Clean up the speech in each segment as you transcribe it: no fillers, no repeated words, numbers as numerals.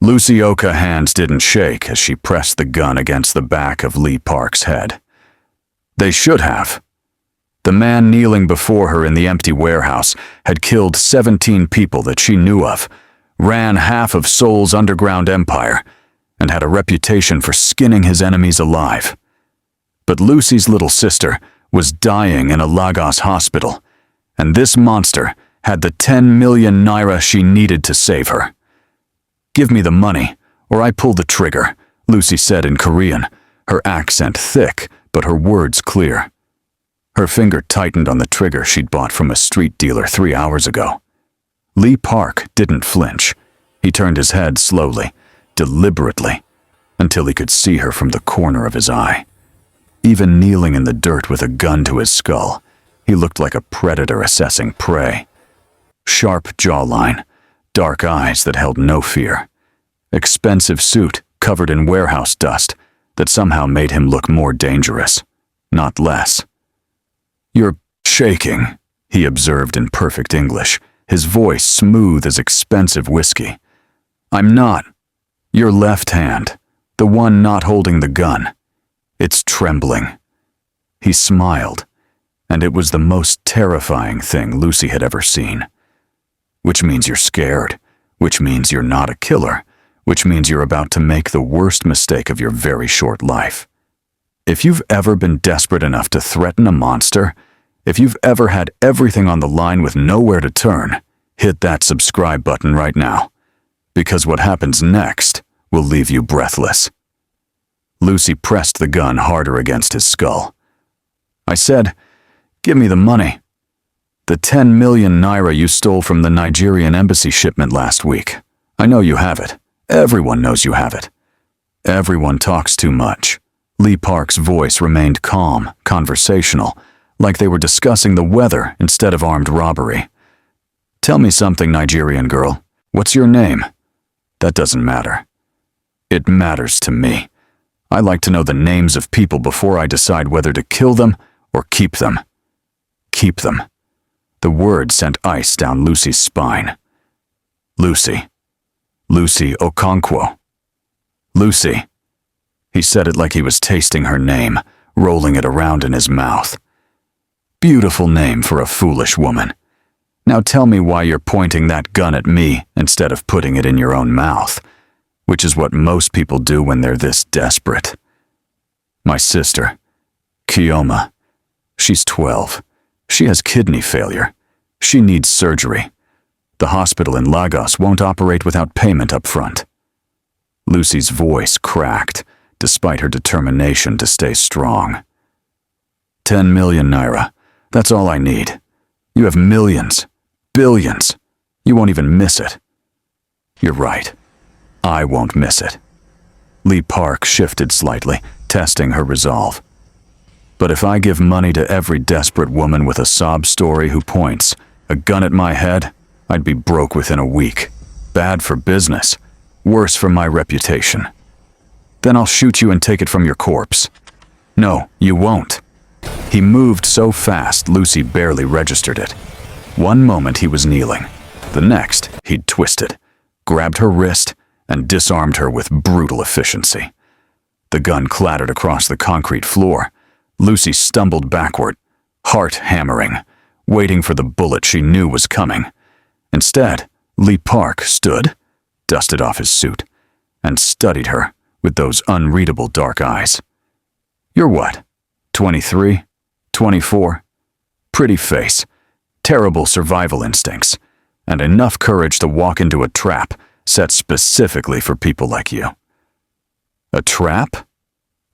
Lucy Okah's hands didn't shake as she pressed the gun against the back of Lee Park's head. They should have. The man kneeling before her in the empty warehouse had killed 17 people that she knew of, ran half of Seoul's underground empire, and had a reputation for skinning his enemies alive. But Lucy's little sister was dying in a Lagos hospital, and this monster had the 10 million naira she needed to save her. "Give me the money, or I pull the trigger," Lucy said in Korean, her accent thick, but her words clear. Her finger tightened on the trigger she'd bought from a street dealer 3 hours ago. Lee Park didn't flinch. He turned his head slowly, deliberately, until he could see her from the corner of his eye. Even kneeling in the dirt with a gun to his skull, he looked like a predator assessing prey. Sharp jawline, dark eyes that held no fear. Expensive suit covered in warehouse dust that somehow made him look more dangerous, not less. "You're shaking," he observed in perfect English, his voice smooth as expensive whiskey. "I'm not. Your left hand, the one not holding the gun. It's trembling." He smiled, and it was the most terrifying thing Lucy had ever seen. "Which means you're scared, which means you're not a killer, which means you're about to make the worst mistake of your very short life. If you've ever been desperate enough to threaten a monster, if you've ever had everything on the line with nowhere to turn, hit that subscribe button right now, because what happens next will leave you breathless." Lucy pressed the gun harder against his skull. "I said, give me the money. The 10 million naira you stole from the Nigerian embassy shipment last week. I know you have it. Everyone knows you have it." "Everyone talks too much." Lee Park's voice remained calm, conversational, like they were discussing the weather instead of armed robbery. "Tell me something, Nigerian girl. What's your name?" "That doesn't matter." "It matters to me. I like to know the names of people before I decide whether to kill them or keep them." "Keep them." The word sent ice down Lucy's spine. "Lucy. Lucy Okonkwo. Lucy." He said it like he was tasting her name, rolling it around in his mouth. "Beautiful name for a foolish woman. Now tell me why you're pointing that gun at me instead of putting it in your own mouth, which is what most people do when they're this desperate." "My sister, Kioma. She's 12. She has kidney failure. She needs surgery. The hospital in Lagos won't operate without payment up front." Lucy's voice cracked, despite her determination to stay strong. 10 million naira. That's all I need. You have millions, billions. You won't even miss it." "You're right. I won't miss it." Lee Park shifted slightly, testing her resolve. "But if I give money to every desperate woman with a sob story who points a gun at my head, I'd be broke within a week. Bad for business, worse for my reputation. Then I'll shoot you and take it from your corpse." "No, you won't." He moved so fast Lucy barely registered it. One moment he was kneeling. The next, he'd twisted, grabbed her wrist, and disarmed her with brutal efficiency. The gun clattered across the concrete floor. Lucy stumbled backward, heart hammering, waiting for the bullet she knew was coming. Instead, Lee Park stood, dusted off his suit, and studied her with those unreadable dark eyes. "You're what, 23, 24? Pretty face, terrible survival instincts, and enough courage to walk into a trap set specifically for people like you." "A trap?"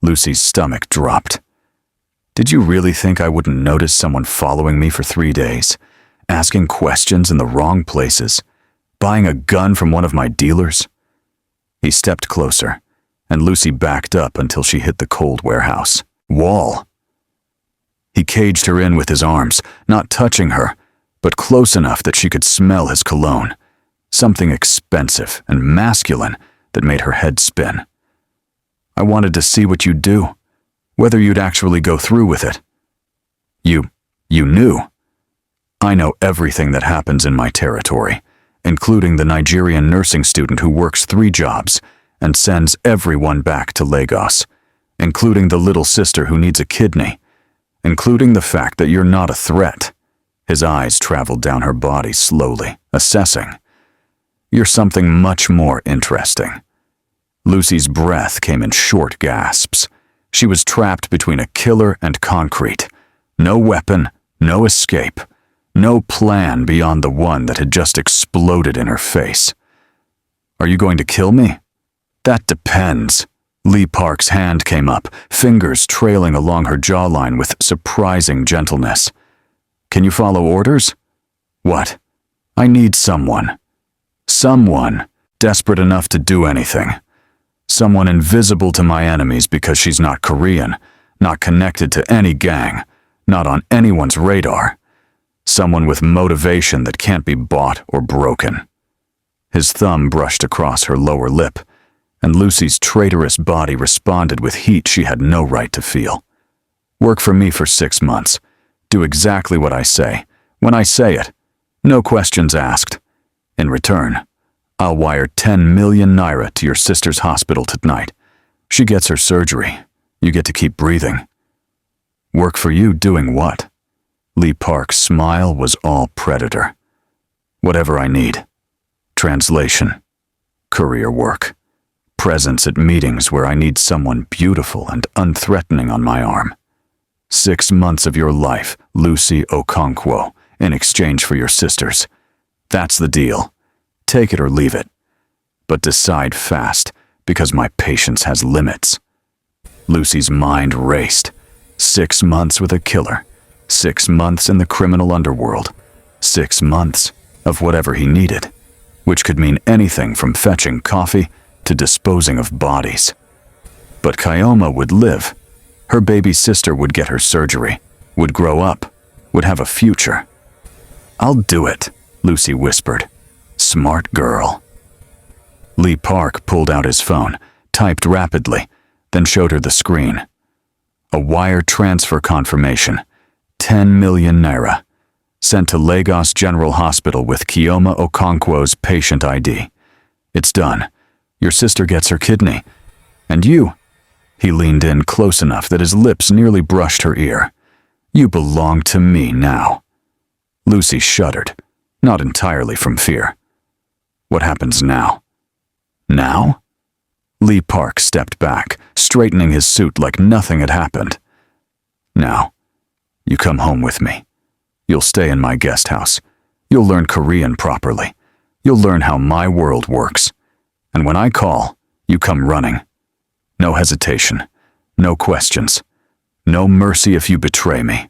Lucy's stomach dropped. "Did you really think I wouldn't notice someone following me for 3 days, asking questions in the wrong places, buying a gun from one of my dealers?" He stepped closer, and Lucy backed up until she hit the cold warehouse wall. He caged her in with his arms, not touching her, but close enough that she could smell his cologne, something expensive and masculine that made her head spin. "I wanted to see what you'd do, whether you'd actually go through with it." You knew." "I know everything that happens in my territory, including the Nigerian nursing student who works 3 jobs and sends everyone back to Lagos, including the little sister who needs a kidney, including the fact that you're not a threat. His eyes traveled down her body slowly, assessing. You're something much more interesting. Lucy's breath came in short gasps. She was trapped between a killer and concrete. No weapon, no escape, no plan beyond the one that had just exploded in her face. Are you going to kill me? That depends. Lee Park's hand came up, fingers trailing along her jawline with surprising gentleness. Can you follow orders? What? I need someone. Someone desperate enough to do anything. Someone invisible to my enemies because she's not Korean, not connected to any gang, not on anyone's radar. Someone with motivation that can't be bought or broken. His thumb brushed across her lower lip, and Lucy's traitorous body responded with heat she had no right to feel. Work for me for 6 months. Do exactly what I say, when I say it. No questions asked. In return, I'll wire 10 million naira to your sister's hospital tonight. She gets her surgery. You get to keep breathing. Work for you doing what? Lee Park's smile was all predator. Whatever I need. Translation. Courier work. Presence at meetings where I need someone beautiful and unthreatening on my arm. 6 months of your life, Lucy Okonkwo, in exchange for your sisters. That's the deal. Take it or leave it. But decide fast, because my patience has limits. Lucy's mind raced. 6 months with a killer. 6 months in the criminal underworld. 6 months of whatever he needed, which could mean anything from fetching coffee to disposing of bodies. But Kyoma would live. Her baby sister would get her surgery, would grow up, would have a future. I'll do it, Lucy whispered. Smart girl. Lee Park pulled out his phone, typed rapidly, then showed her the screen. A wire transfer confirmation. 10 million naira. Sent to Lagos General Hospital with Kyoma Okonkwo's patient ID. It's done. Your sister gets her kidney. And you. He leaned in close enough that his lips nearly brushed her ear. You belong to me now. Lucy shuddered, not entirely from fear. What happens now? Now? Lee Park stepped back, straightening his suit like nothing had happened. Now, you come home with me. You'll stay in my guest house. You'll learn Korean properly. You'll learn how my world works. And when I call, you come running. No hesitation. No questions. No mercy if you betray me.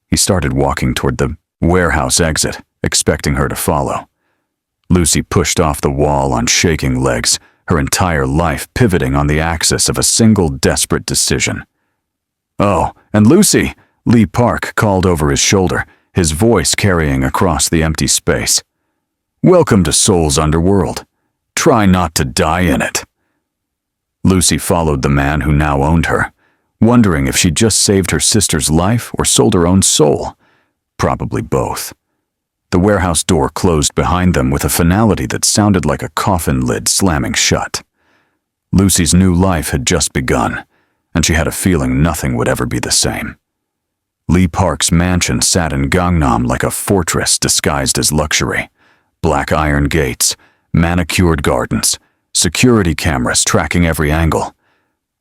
He started walking toward the warehouse exit, expecting her to follow. Lucy pushed off the wall on shaking legs, her entire life pivoting on the axis of a single desperate decision. Oh, and Lucy, Lee Park called over his shoulder, his voice carrying across the empty space. Welcome to Seoul's underworld. Try not to die in it. Lucy followed the man who now owned her, wondering if she'd just saved her sister's life or sold her own soul. Probably both. The warehouse door closed behind them with a finality that sounded like a coffin lid slamming shut. Lucy's new life had just begun, and she had a feeling nothing would ever be the same. Lee Park's mansion sat in Gangnam like a fortress disguised as luxury. Black iron gates, manicured gardens, security cameras tracking every angle.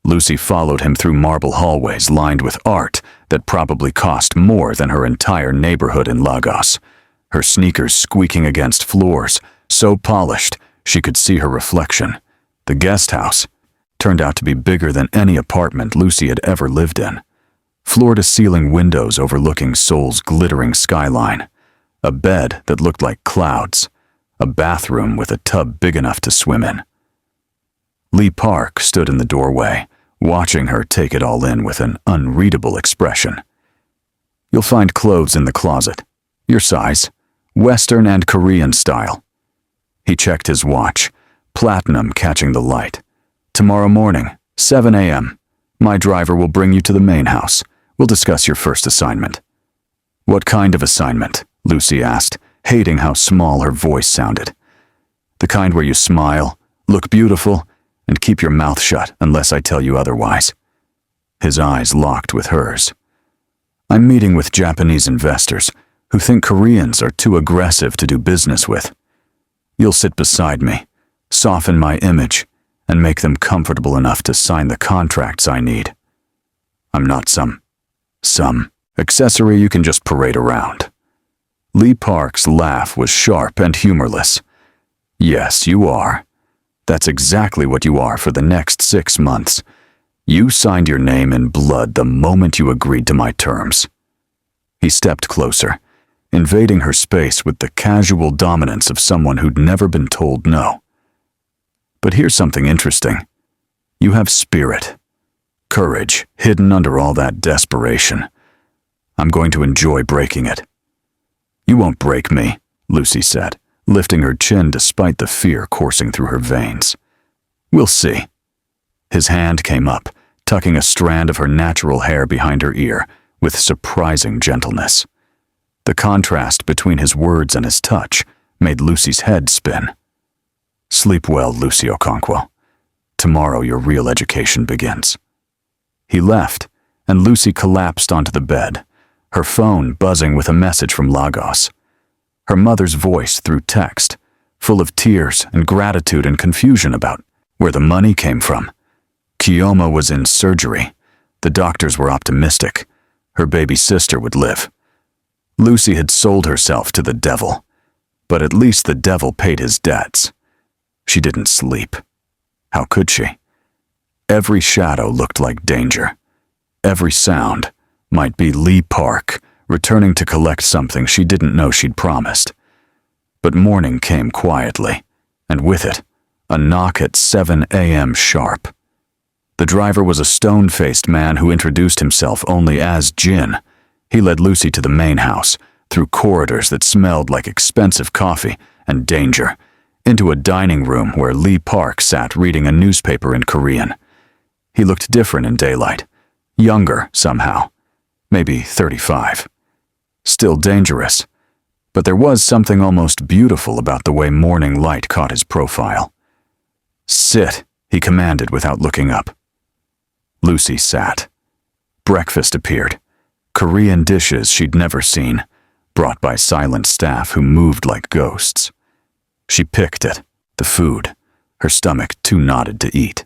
Lucy followed him through marble hallways lined with art that probably cost more than her entire neighborhood in Lagos. Her sneakers squeaking against floors, so polished she could see her reflection. The guest house turned out to be bigger than any apartment Lucy had ever lived in. Floor-to-ceiling windows overlooking Seoul's glittering skyline. A bed that looked like clouds. A bathroom with a tub big enough to swim in. Lee Park stood in the doorway, watching her take it all in with an unreadable expression. You'll find clothes in the closet. Your size. Western and Korean style. He checked his watch, platinum catching the light. Tomorrow morning, 7 a.m. My driver will bring you to the main house. We'll discuss your first assignment. What kind of assignment? Lucy asked, hating how small her voice sounded. The kind where you smile, look beautiful, and keep your mouth shut unless I tell you otherwise. His eyes locked with hers. I'm meeting with Japanese investors who think Koreans are too aggressive to do business with. You'll sit beside me, soften my image, and make them comfortable enough to sign the contracts I need. I'm not some accessory you can just parade around. Lee Park's laugh was sharp and humorless. Yes, you are. That's exactly what you are for the next 6 months. You signed your name in blood the moment you agreed to my terms. He stepped closer, invading her space with the casual dominance of someone who'd never been told no. But here's something interesting. You have spirit, courage hidden under all that desperation. I'm going to enjoy breaking it. You won't break me, Lucy said, lifting her chin despite the fear coursing through her veins. We'll see. His hand came up, tucking a strand of her natural hair behind her ear with surprising gentleness. The contrast between his words and his touch made Lucy's head spin. Sleep well, Lucy Okonkwo. Tomorrow your real education begins. He left, and Lucy collapsed onto the bed, her phone buzzing with a message from Lagos. Her mother's voice through text, full of tears and gratitude and confusion about where the money came from. Kioma was in surgery. The doctors were optimistic. Her baby sister would live. Lucy had sold herself to the devil, but at least the devil paid his debts. She didn't sleep. How could she? Every shadow looked like danger. Every sound might be Lee Park returning to collect something she didn't know she'd promised. But morning came quietly, and with it, a knock at 7 a.m. sharp. The driver was a stone-faced man who introduced himself only as Jin. He led Lucy to the main house, through corridors that smelled like expensive coffee and danger, into a dining room where Lee Park sat reading a newspaper in Korean. He looked different in daylight, younger somehow, maybe 35. Still dangerous, but there was something almost beautiful about the way morning light caught his profile. Sit, he commanded without looking up. Lucy sat. Breakfast appeared. Korean dishes she'd never seen, brought by silent staff who moved like ghosts. She picked it, the food, her stomach too knotted to eat.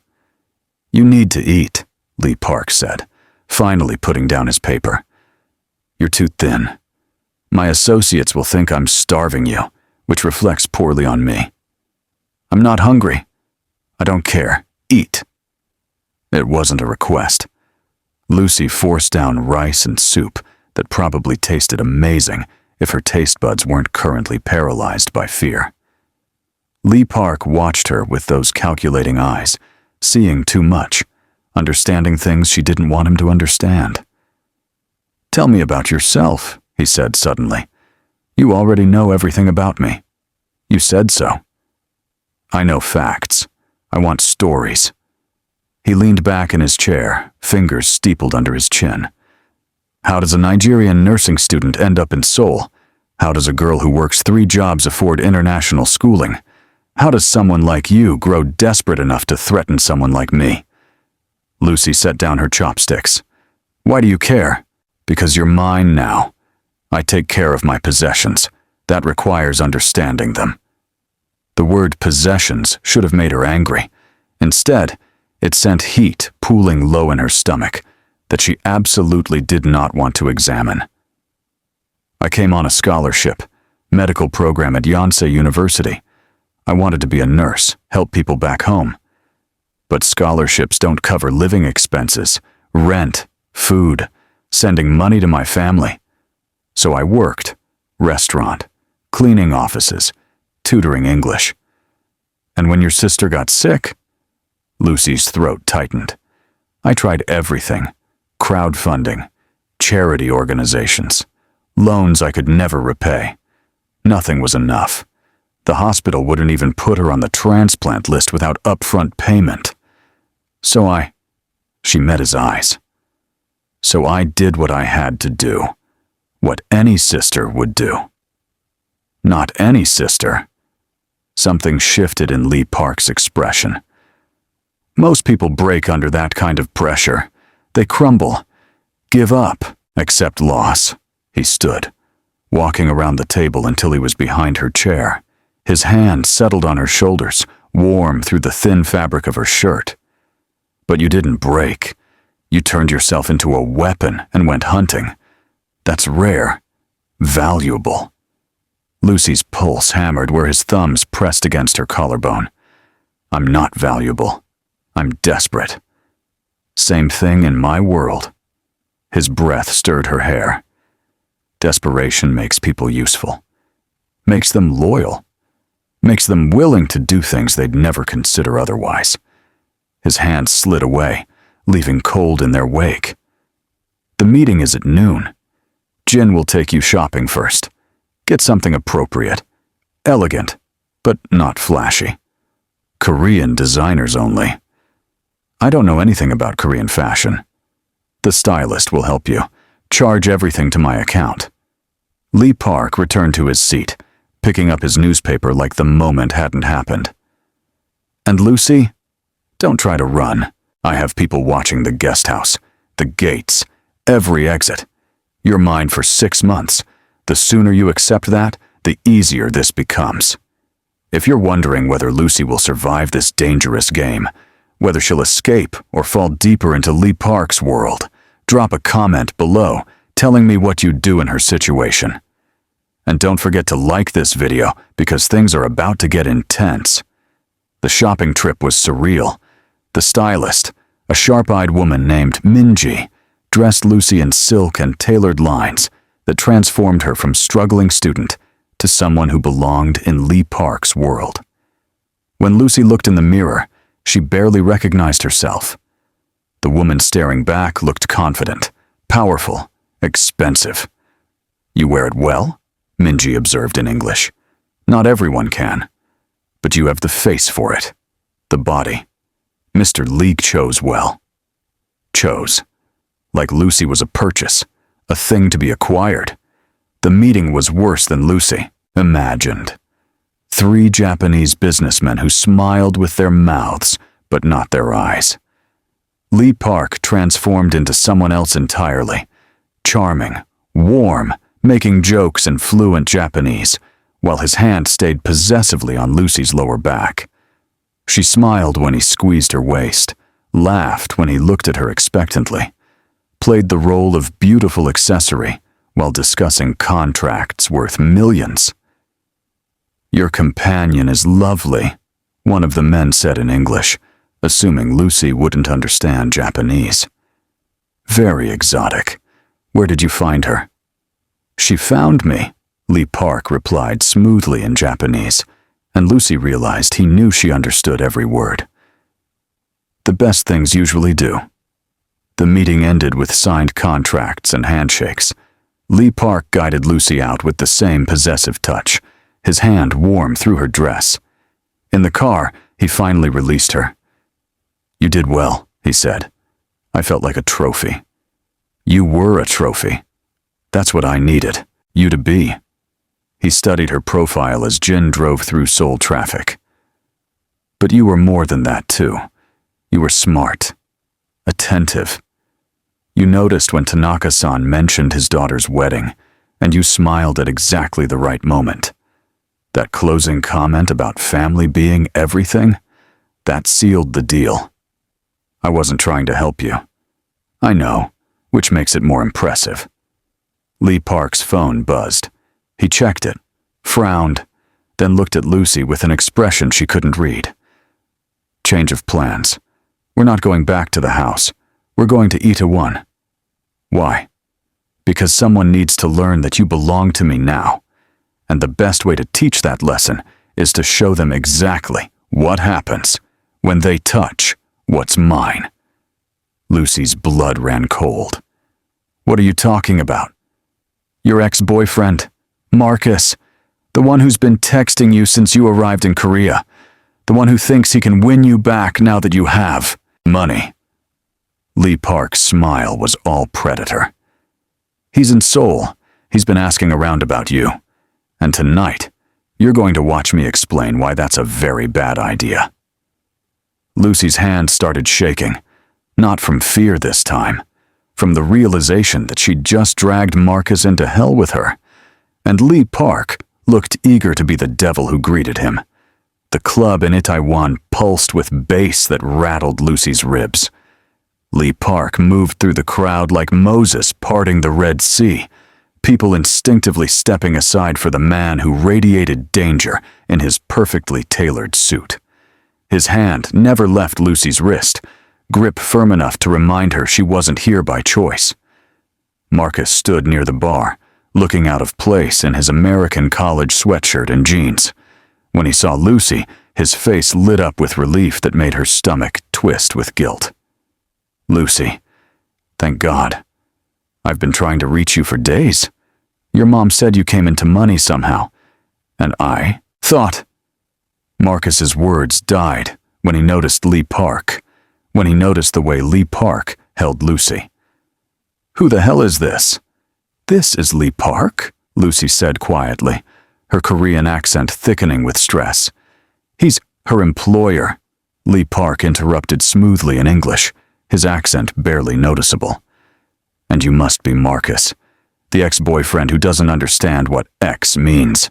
You need to eat, Lee Park said, finally putting down his paper. You're too thin. My associates will think I'm starving you, which reflects poorly on me. I'm not hungry. I don't care. Eat. It wasn't a request. Lucy forced down rice and soup that probably tasted amazing if her taste buds weren't currently paralyzed by fear. Lee Park watched her with those calculating eyes, seeing too much, understanding things she didn't want him to understand. Tell me about yourself, he said suddenly. You already know everything about me. You said so. I know facts. I want stories. He leaned back in his chair, fingers steepled under his chin. How does a Nigerian nursing student end up in Seoul? How does a girl who works 3 jobs afford international schooling? How does someone like you grow desperate enough to threaten someone like me? Lucy set down her chopsticks. Why do you care? Because you're mine now. I take care of my possessions. That requires understanding them. The word possessions should have made her angry. Instead, it sent heat pooling low in her stomach that she absolutely did not want to examine. I came on a scholarship, medical program at Yonsei University. I wanted to be a nurse, help people back home. But scholarships don't cover living expenses, rent, food, sending money to my family. So I worked, restaurant, cleaning offices, tutoring English. And when your sister got sick, Lucy's throat tightened. I tried everything, crowdfunding, charity organizations, loans I could never repay. Nothing was enough. The hospital wouldn't even put her on the transplant list without upfront payment. She met his eyes. So I did what I had to do, what any sister would do. Not any sister. Something shifted in Lee Park's expression. Most people break under that kind of pressure. They crumble, give up, accept loss. He stood, walking around the table until he was behind her chair. His hand settled on her shoulders, warm through the thin fabric of her shirt. But you didn't break. You turned yourself into a weapon and went hunting. That's rare, valuable. Lucy's pulse hammered where his thumbs pressed against her collarbone. I'm not valuable. I'm desperate. Same thing in my world. His breath stirred her hair. Desperation makes people useful. Makes them loyal. Makes them willing to do things they'd never consider otherwise. His hand slid away, leaving cold in their wake. The meeting is at noon. Jin will take you shopping first. Get something appropriate. Elegant, but not flashy. Korean designers only. I don't know anything about Korean fashion. The stylist will help you. Charge everything to my account. Lee Park returned to his seat, picking up his newspaper like the moment hadn't happened. And Lucy? Don't try to run. I have people watching the guest house, the gates, every exit. You're mine for 6 months. The sooner you accept that, the easier this becomes. If you're wondering whether Lucy will survive this dangerous game, whether she'll escape or fall deeper into Lee Park's world, drop a comment below telling me what you'd do in her situation. And don't forget to like this video because things are about to get intense. The shopping trip was surreal. The stylist, a sharp-eyed woman named Minji, dressed Lucy in silk and tailored lines that transformed her from struggling student to someone who belonged in Lee Park's world. When Lucy looked in the mirror, she barely recognized herself. The woman staring back looked confident, powerful, expensive. You wear it well? Minji observed in English. Not everyone can, but you have the face for it. The body. Mr. Lee chose well. Chose. Like Lucy was a purchase, a thing to be acquired. The meeting was worse than Lucy imagined. 3 Japanese businessmen who smiled with their mouths, but not their eyes. Lee Park transformed into someone else entirely. Charming, warm, making jokes in fluent Japanese, while his hand stayed possessively on Lucy's lower back. She smiled when he squeezed her waist, laughed when he looked at her expectantly, played the role of beautiful accessory while discussing contracts worth millions. Your companion is lovely, one of the men said in English, assuming Lucy wouldn't understand Japanese. Very exotic. Where did you find her? She found me, Lee Park replied smoothly in Japanese, and Lucy realized he knew she understood every word. The best things usually do. The meeting ended with signed contracts and handshakes. Lee Park guided Lucy out with the same possessive touch, his hand warm through her dress. In the car, he finally released her. You did well, he said. I felt like a trophy. You were a trophy. That's what I needed, you to be. He studied her profile as Jin drove through Seoul traffic. But you were more than that, too. You were smart, attentive. You noticed when Tanaka-san mentioned his daughter's wedding, and you smiled at exactly the right moment. That closing comment about family being everything, that sealed the deal. I wasn't trying to help you. I know, which makes it more impressive. Lee Park's phone buzzed. He checked it, frowned, then looked at Lucy with an expression she couldn't read. Change of plans. We're not going back to the house. We're going to Itaewon. Why? Because someone needs to learn that you belong to me now. And the best way to teach that lesson is to show them exactly what happens when they touch what's mine. Lucy's blood ran cold. What are you talking about? Your ex-boyfriend, Marcus, the one who's been texting you since you arrived in Korea, the one who thinks he can win you back now that you have money. Lee Park's smile was all predator. He's in Seoul. He's been asking around about you. And tonight, You're going to watch me explain why that's a very bad idea." Lucy's hand started shaking, not from fear this time, from the realization that she'd just dragged Marcus into hell with her, and Lee Park looked eager to be the devil who greeted him. The club in Itaewon pulsed with bass that rattled Lucy's ribs. Lee Park moved through the crowd like Moses parting the Red Sea, people instinctively stepping aside for the man who radiated danger in his perfectly tailored suit. His hand never left Lucy's wrist, grip firm enough to remind her she wasn't here by choice. Marcus stood near the bar, looking out of place in his American college sweatshirt and jeans. When he saw Lucy, his face lit up with relief that made her stomach twist with guilt. "Lucy, thank God. I've been trying to reach you for days. Your mom said you came into money somehow, and I thought—" Marcus's words died when he noticed Lee Park, when he noticed the way Lee Park held Lucy. "Who the hell is this?" "This is Lee Park," Lucy said quietly, her Korean accent thickening with stress. "He's her employer," Lee Park interrupted smoothly in English, his accent barely noticeable. "And you must be Marcus, the ex-boyfriend who doesn't understand what ex means."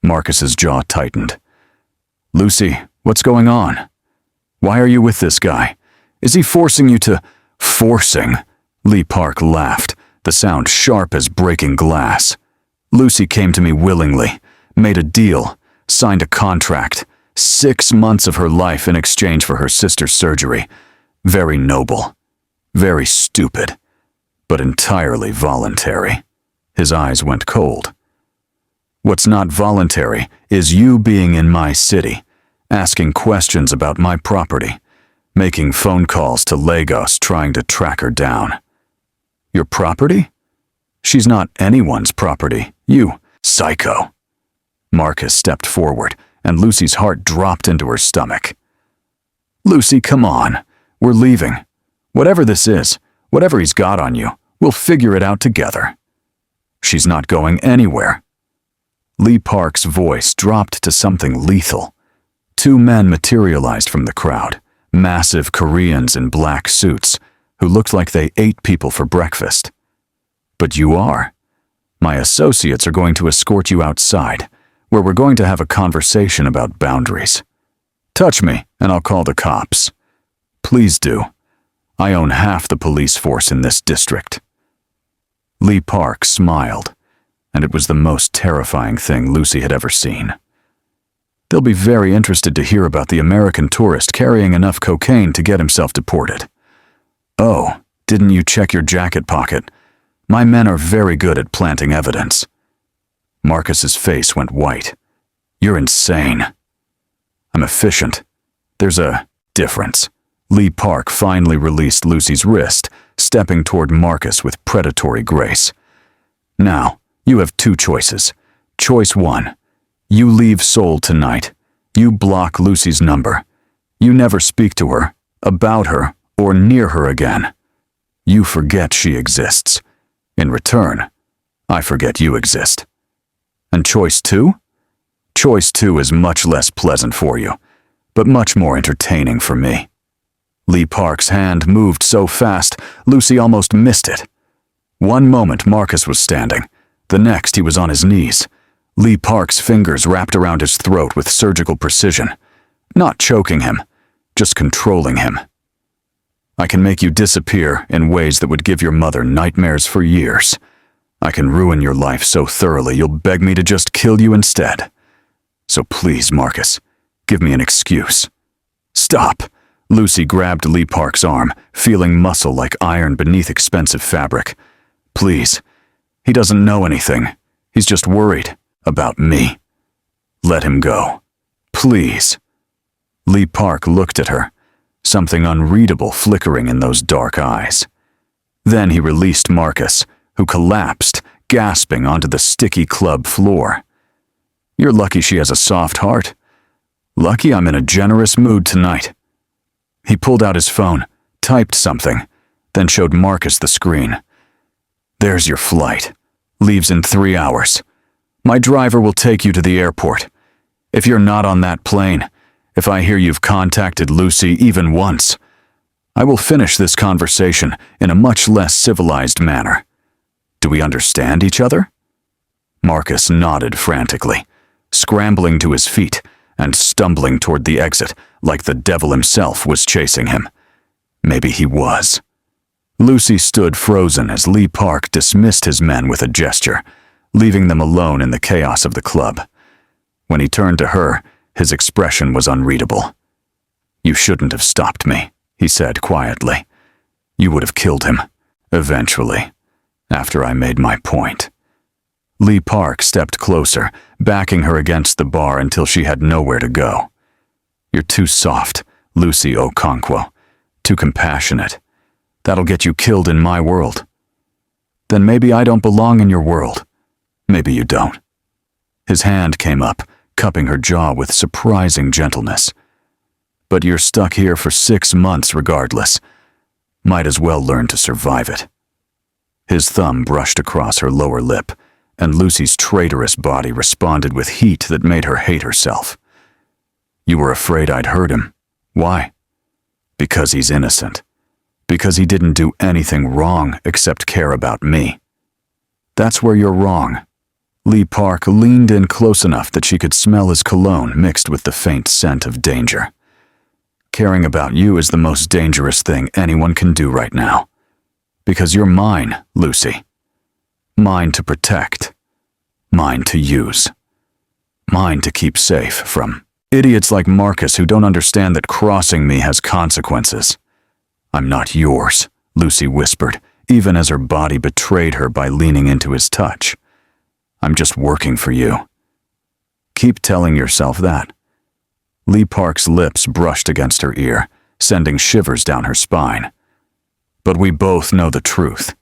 Marcus's jaw tightened. "Lucy, what's going on? Why are you with this guy? Is he forcing you to—" "Forcing?" Lee Park laughed, the sound sharp as breaking glass. "Lucy came to me willingly, made a deal, signed a contract, 6 months of her life in exchange for her sister's surgery. Very noble, very stupid, but entirely voluntary." His eyes went cold. "What's not voluntary is you being in my city, asking questions about my property, making phone calls to Lagos trying to track her down." "Your property? She's not anyone's property. You psycho." Marcus stepped forward, and Lucy's heart dropped into her stomach. "Lucy, come on. We're leaving. Whatever this is, whatever he's got on you, we'll figure it out together." "She's not going anywhere." Lee Park's voice dropped to something lethal. 2 men materialized from the crowd, massive Koreans in black suits, who looked like they ate people for breakfast. "But you are. My associates are going to escort you outside, where we're going to have a conversation about boundaries. Touch me, and I'll call the cops. Please do. I own half the police force in this district." Lee Park smiled, and it was the most terrifying thing Lucy had ever seen. "They'll be very interested to hear about the American tourist carrying enough cocaine to get himself deported." "Oh, didn't you check your jacket pocket? My men are very good at planting evidence." Marcus's face went white. "You're insane." "I'm efficient. There's a difference." Lee Park finally released Lucy's wrist, stepping toward Marcus with predatory grace. "Now, you have 2 choices. Choice 1. You leave Seoul tonight. You block Lucy's number. You never speak to her, about her, or near her again. You forget she exists. In return, I forget you exist. And choice 2? Choice 2 is much less pleasant for you, but much more entertaining for me." Lee Park's hand moved so fast, Lucy almost missed it. One moment Marcus was standing, the next he was on his knees. Lee Park's fingers wrapped around his throat with surgical precision, not choking him, just controlling him. "I can make you disappear in ways that would give your mother nightmares for years. I can ruin your life so thoroughly you'll beg me to just kill you instead. So please, Marcus, give me an excuse." "Stop!" Lucy grabbed Lee Park's arm, feeling muscle like iron beneath expensive fabric. "Please, he doesn't know anything. He's just worried about me. Let him go. Please." Lee Park looked at her, something unreadable flickering in those dark eyes. Then he released Marcus, who collapsed, gasping onto the sticky club floor. "You're lucky she has a soft heart. Lucky I'm in a generous mood tonight." He pulled out his phone, typed something, then showed Marcus the screen. "There's your flight. Leaves in 3 hours. My driver will take you to the airport. If you're not on that plane, if I hear you've contacted Lucy even once, I will finish this conversation in a much less civilized manner. Do we understand each other?" Marcus nodded frantically, scrambling to his feet and stumbling toward the exit like the devil himself was chasing him. Maybe he was. Lucy stood frozen as Lee Park dismissed his men with a gesture, leaving them alone in the chaos of the club. When he turned to her, his expression was unreadable. "You shouldn't have stopped me," he said quietly. "You would have killed him, eventually, after I made my point." Lee Park stepped closer, backing her against the bar until she had nowhere to go. "You're too soft, Lucy Okonkwo. Too compassionate. That'll get you killed in my world. Then maybe I don't belong in your world. Maybe you don't." His hand came up, cupping her jaw with surprising gentleness. "But you're stuck here for 6 months regardless. Might as well learn to survive it." His thumb brushed across her lower lip, and Lucy's traitorous body responded with heat that made her hate herself. "You were afraid I'd hurt him. Why?" "Because he's innocent. Because he didn't do anything wrong except care about me." "That's where you're wrong." Lee Park leaned in close enough that she could smell his cologne mixed with the faint scent of danger. "Caring about you is the most dangerous thing anyone can do right now. Because you're mine, Lucy. Mine to protect. Mine to use. Mine to keep safe from idiots like Marcus who don't understand that crossing me has consequences." "I'm not yours," Lucy whispered, even as her body betrayed her by leaning into his touch. "I'm just working for you." "Keep telling yourself that." Lee Park's lips brushed against her ear, sending shivers down her spine. "But we both know the truth.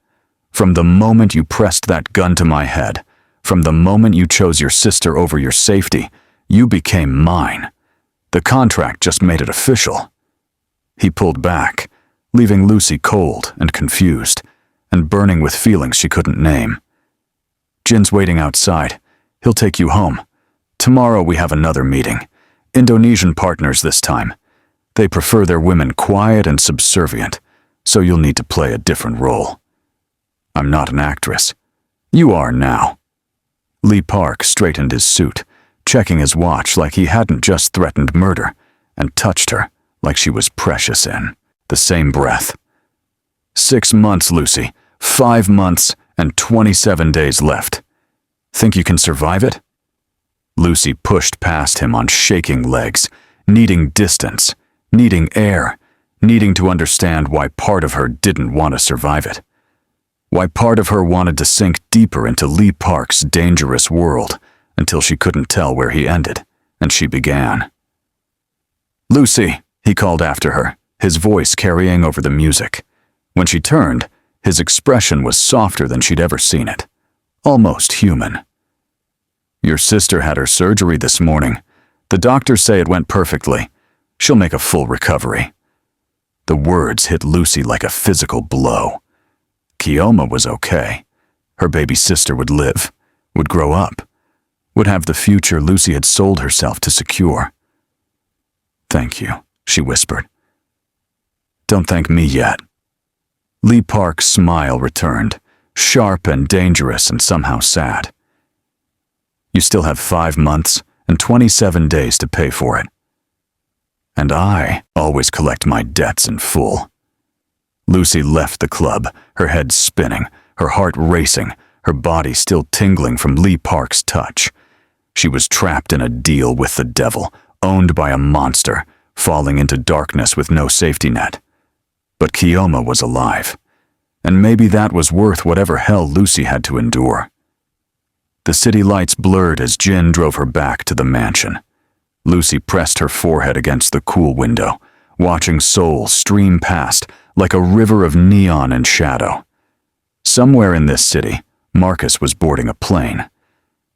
From the moment you pressed that gun to my head, from the moment you chose your sister over your safety, you became mine. The contract just made it official." He pulled back, leaving Lucy cold and confused, and burning with feelings she couldn't name. "Jin's waiting outside. He'll take you home. Tomorrow we have another meeting. Indonesian partners this time. They prefer their women quiet and subservient, so you'll need to play a different role." "I'm not an actress." "You are now." Lee Park straightened his suit, checking his watch like he hadn't just threatened murder, and touched her like she was precious in the same breath. 6 months, Lucy. 5 months and 27 days left. Think you can survive it?" Lucy pushed past him on shaking legs, needing distance, needing air, needing to understand why part of her didn't want to survive it. Why part of her wanted to sink deeper into Lee Park's dangerous world until she couldn't tell where he ended, and she began. "Lucy," he called after her, his voice carrying over the music. When she turned, his expression was softer than she'd ever seen it, almost human. "Your sister had her surgery this morning. The doctors say it went perfectly. She'll make a full recovery." The words hit Lucy like a physical blow. Kioma was okay. Her baby sister would live, would grow up, would have the future Lucy had sold herself to secure. "Thank you," she whispered. "Don't thank me yet." Lee Park's smile returned, sharp and dangerous and somehow sad. "You still have 5 months and 27 days to pay for it. And I always collect my debts in full." Lucy left the club, her head spinning, her heart racing, her body still tingling from Lee Park's touch. She was trapped in a deal with the devil, owned by a monster, falling into darkness with no safety net. But Kioma was alive, and maybe that was worth whatever hell Lucy had to endure. The city lights blurred as Jin drove her back to the mansion. Lucy pressed her forehead against the cool window, watching Seoul stream past like a river of neon and shadow. Somewhere in this city, Marcus was boarding a plane.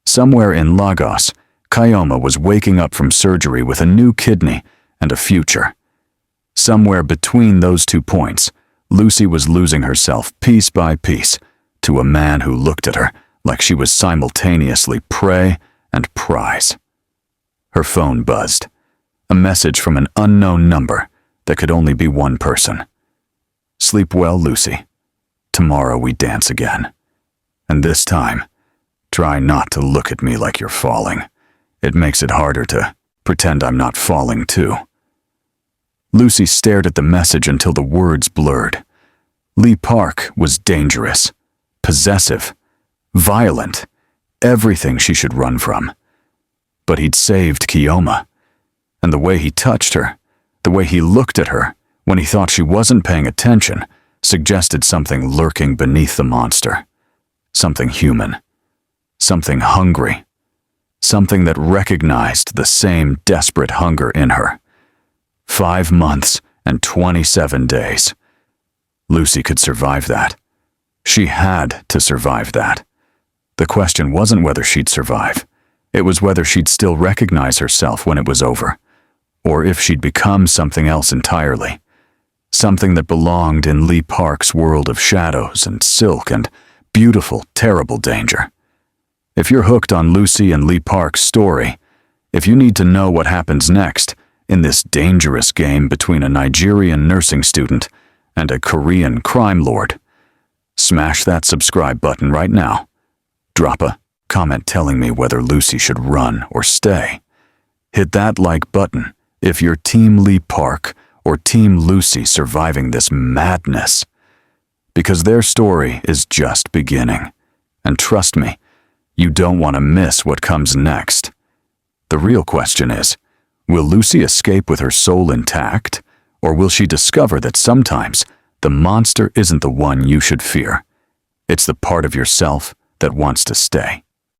Somewhere in Lagos, Kioma was waking up from surgery with a new kidney and a future. Somewhere between those 2 points, Lucy was losing herself piece by piece to a man who looked at her like she was simultaneously prey and prize. Her phone buzzed, a message from an unknown number that could only be one person. "Sleep well, Lucy. Tomorrow we dance again. And this time, try not to look at me like you're falling. It makes it harder to pretend I'm not falling too." Lucy stared at the message until the words blurred. Lee Park was dangerous, possessive, violent, everything she should run from. But he'd saved Keoma, and the way he touched her, the way he looked at her when he thought she wasn't paying attention, suggested something lurking beneath the monster. Something human. Something hungry. Something that recognized the same desperate hunger in her. 5 months and 27 days. Lucy could survive that. She had to survive that. The question wasn't whether she'd survive. It was whether she'd still recognize herself when it was over, or if she'd become something else entirely. Something that belonged in Lee Park's world of shadows and silk and beautiful, terrible danger. If you're hooked on Lucy and Lee Park's story, if you need to know what happens next in this dangerous game between a Nigerian nursing student and a Korean crime lord, smash that subscribe button right now. Drop a comment telling me whether Lucy should run or stay. Hit that like button if you're Team Lee Park or Team Lucy surviving this madness. Because their story is just beginning. And trust me, you don't want to miss what comes next. The real question is, will Lucy escape with her soul intact, or will she discover that sometimes the monster isn't the one you should fear? It's the part of yourself that wants to stay.